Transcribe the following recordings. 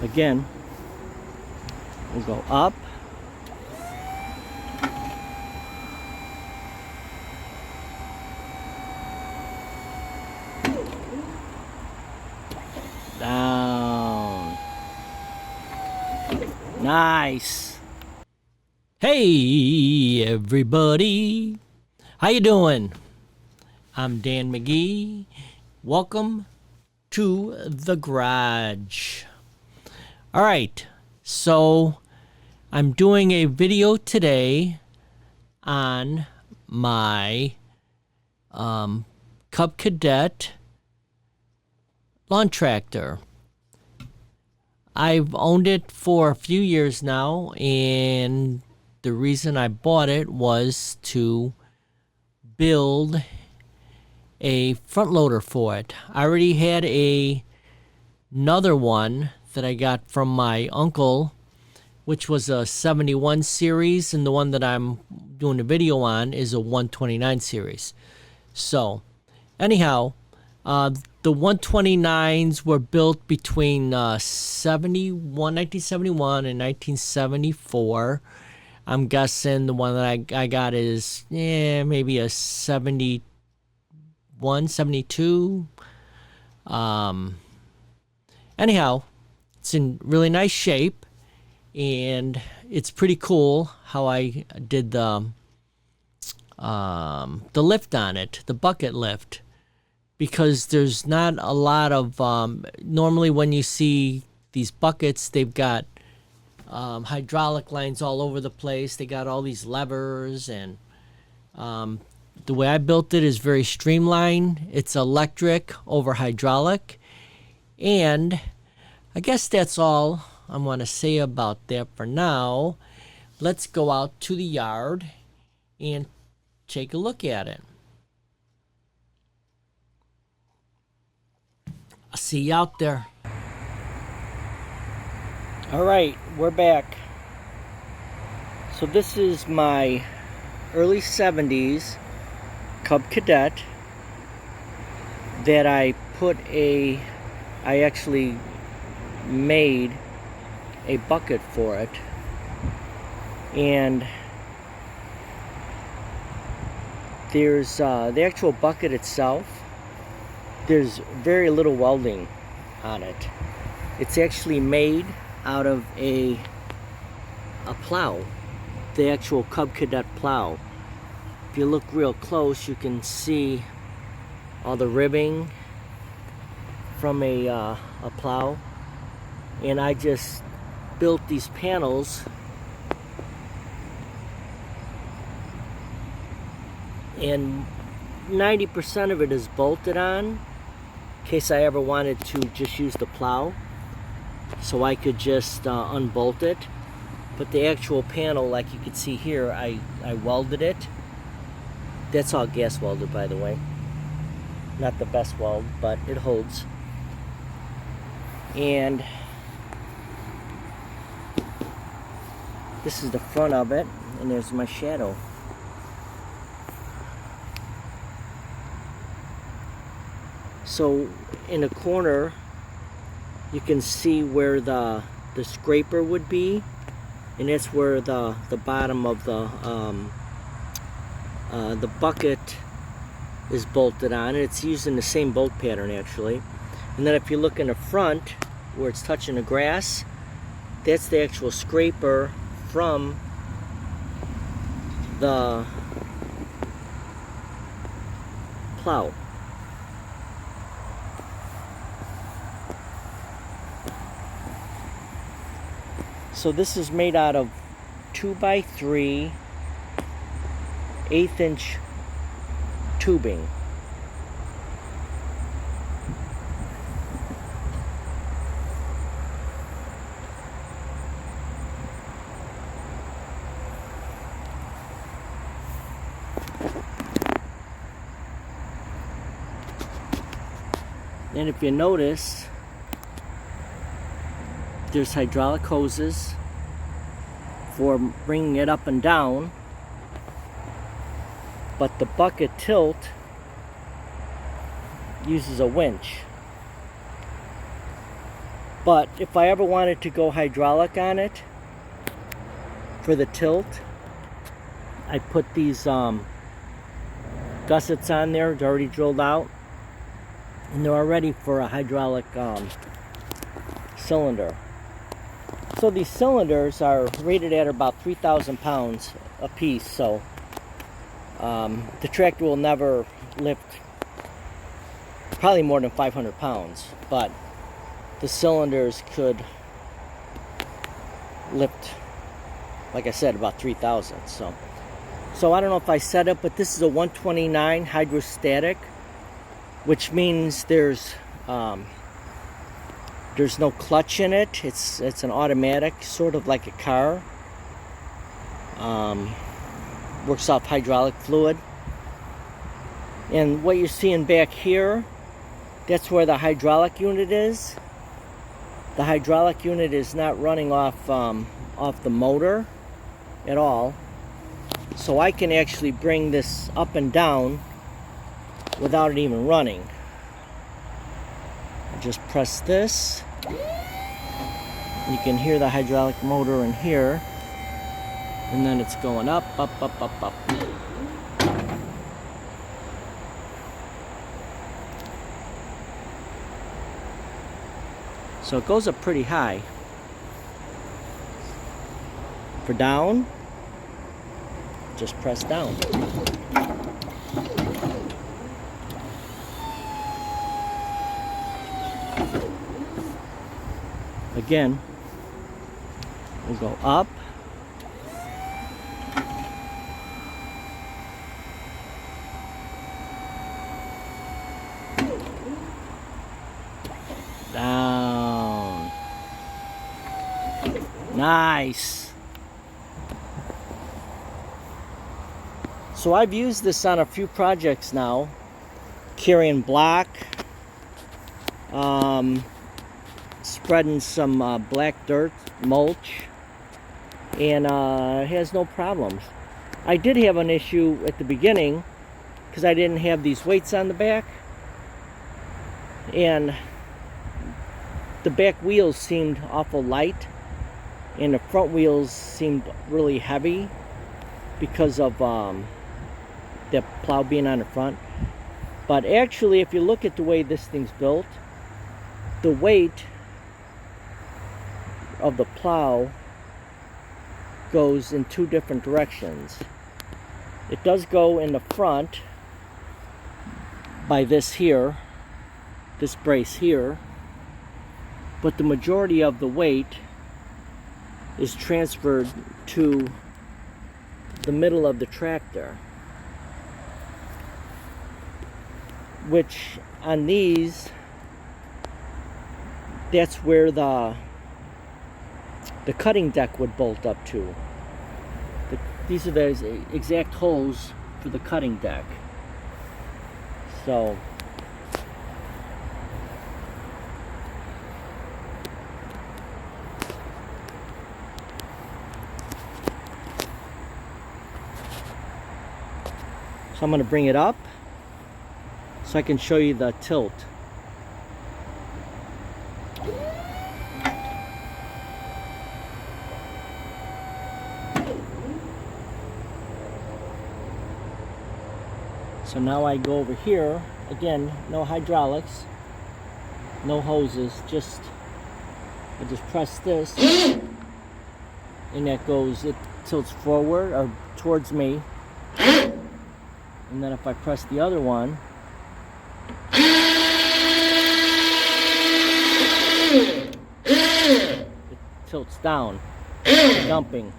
Again, we'll go up. Down. Nice. Hey everybody, how you doing? I'm Dan McGee. Welcome to the garage. All right, so I'm doing a video today on my Cub Cadet lawn tractor. I've owned it for a few years now, and the reason I bought it was to build a front loader for it. I already had another one that I got from my uncle, which was a 71 series, and the one that I'm doing a video on is a 129 series. So anyhow, the 129s were built between 1971 and 1974. I'm guessing the one that I got is maybe a 71, 72. Anyhow, it's in really nice shape, and it's pretty cool how I did the lift on it, the bucket lift, because there's not a lot of normally when you see these buckets, they've got hydraulic lines all over the place. They got all these levers, and the way I built it is very streamlined. It's electric over hydraulic, and I guess that's all I want to say about that for now. Let's go out to the yard and take a look at it. I'll see you out there. All right, we're back. So this is my early 70s Cub Cadet that I actually made a bucket for it, and there's the actual bucket itself. There's very little welding on it. It's actually made out of a plow, the actual Cub Cadet plow. If you look real close, you can see all the ribbing from a plow. And I just built these panels, and 90% of it is bolted on in case I ever wanted to just use the plow, so I could just unbolt it. But the actual panel, like you can see here, I welded it. That's all gas welded, by the way. Not the best weld, but it holds. And this is the front of it, and there's my shadow. So in the corner, you can see where the scraper would be, and that's where the bottom of the bucket is bolted on. It's using the same bolt pattern actually. And then if you look in the front where it's touching the grass, that's the actual scraper from the plow. So this is made out of 2x3 1/8" tubing. And if you notice, there's hydraulic hoses for bringing it up and down, but the bucket tilt uses a winch. But if I ever wanted to go hydraulic on it for the tilt, I put these gussets on there. They're already drilled out, and they're already for a hydraulic cylinder. So these cylinders are rated at about 3,000 pounds a piece, so the tractor will never lift probably more than 500 pounds, but the cylinders could lift, like I said, about 3,000. So I don't know if I said it, but this is a 129 hydrostatic, which means there's no clutch in it. It's an automatic, sort of like a car. Works off hydraulic fluid. And what you're seeing back here, that's where the hydraulic unit is. The hydraulic unit is not running off the motor at all. So I can actually bring this up and down without it even running. I just press this. You can hear the hydraulic motor in here. And then it's going up, up, up, up, up. So it goes up pretty high. For down, just press down. Again, we'll go up. Down. Nice. So I've used this on a few projects now, carrying block, spreading some black dirt mulch, and it has no problems. I did have an issue at the beginning because I didn't have these weights on the back, and the back wheels seemed awful light and the front wheels seemed really heavy because of the plow being on the front. But actually, if you look at the way this thing's built, the weight of the plow goes in two different directions. It does go in the front by this here, this brace here, but the majority of the weight is transferred to the middle of the tractor, which on these, that's where the cutting deck would bolt up to. These are the exact holes for the cutting deck. So I'm going to bring it up so I can show you the tilt. So now I go over here, again, no hydraulics, no hoses, I just press this and that goes, it tilts forward or towards me. And then if I press the other one, it tilts down, dumping.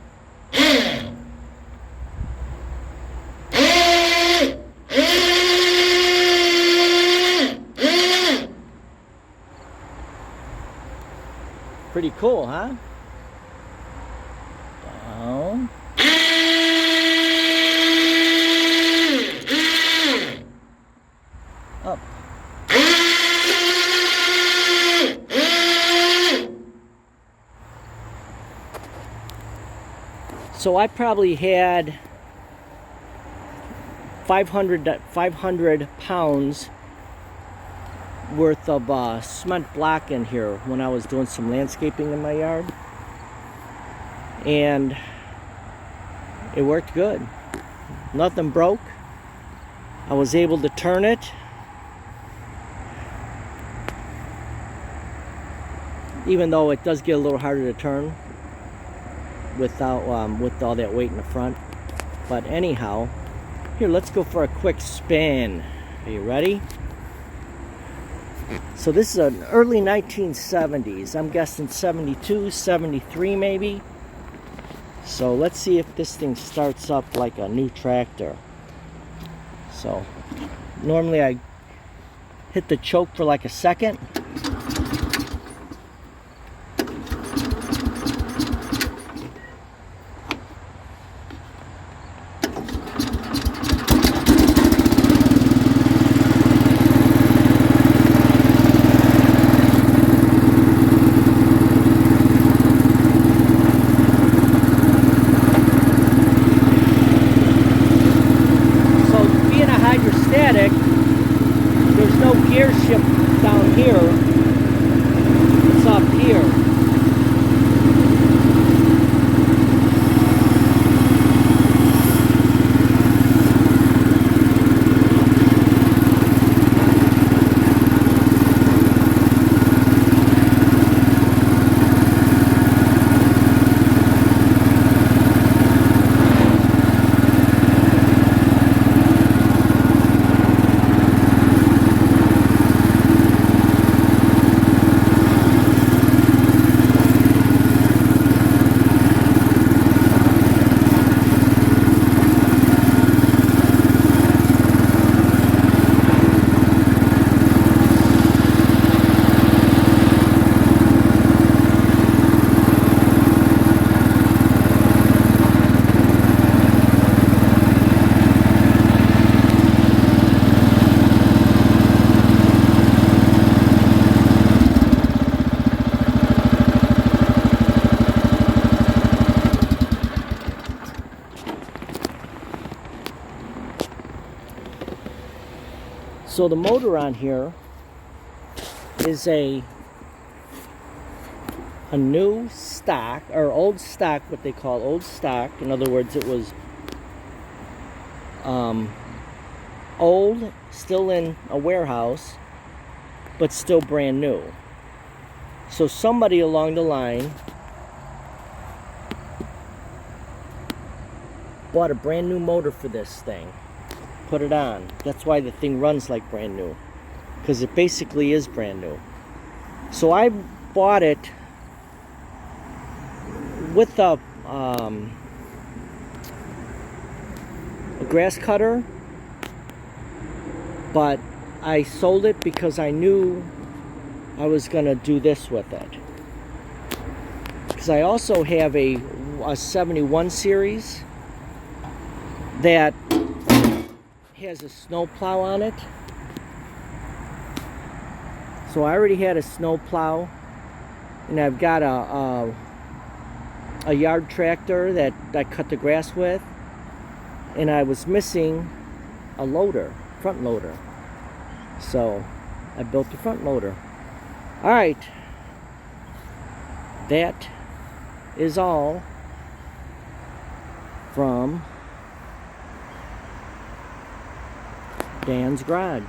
Pretty cool, huh? Down. Up. So I probably had 500 pounds worth of cement block in here when I was doing some landscaping in my yard, and it worked good. Nothing broke. I was able to turn it, even though it does get a little harder to turn without with all that weight in the front. But anyhow, here, let's go for a quick spin. Are you ready? So this is an early 1970s. I'm guessing 72, 73 maybe. So let's see if this thing starts up like a new tractor. So normally I hit the choke for like a second. There's no gear shift down here. It's up here. So the motor on here is a new stock, or old stock, what they call old stock. In other words, it was old, still in a warehouse, but still brand new. So somebody along the line bought a brand new motor for this thing, put it on. That's why the thing runs like brand new, because it basically is brand new. So I bought it with a grass cutter, but I sold it because I knew I was gonna do this with it, because I also have a 71 series that has a snow plow on it. So I already had a snow plow, and I've got a yard tractor that I cut the grass with, and I was missing a loader, front loader. So I built the front loader. All right, that is all from Dan's Garage.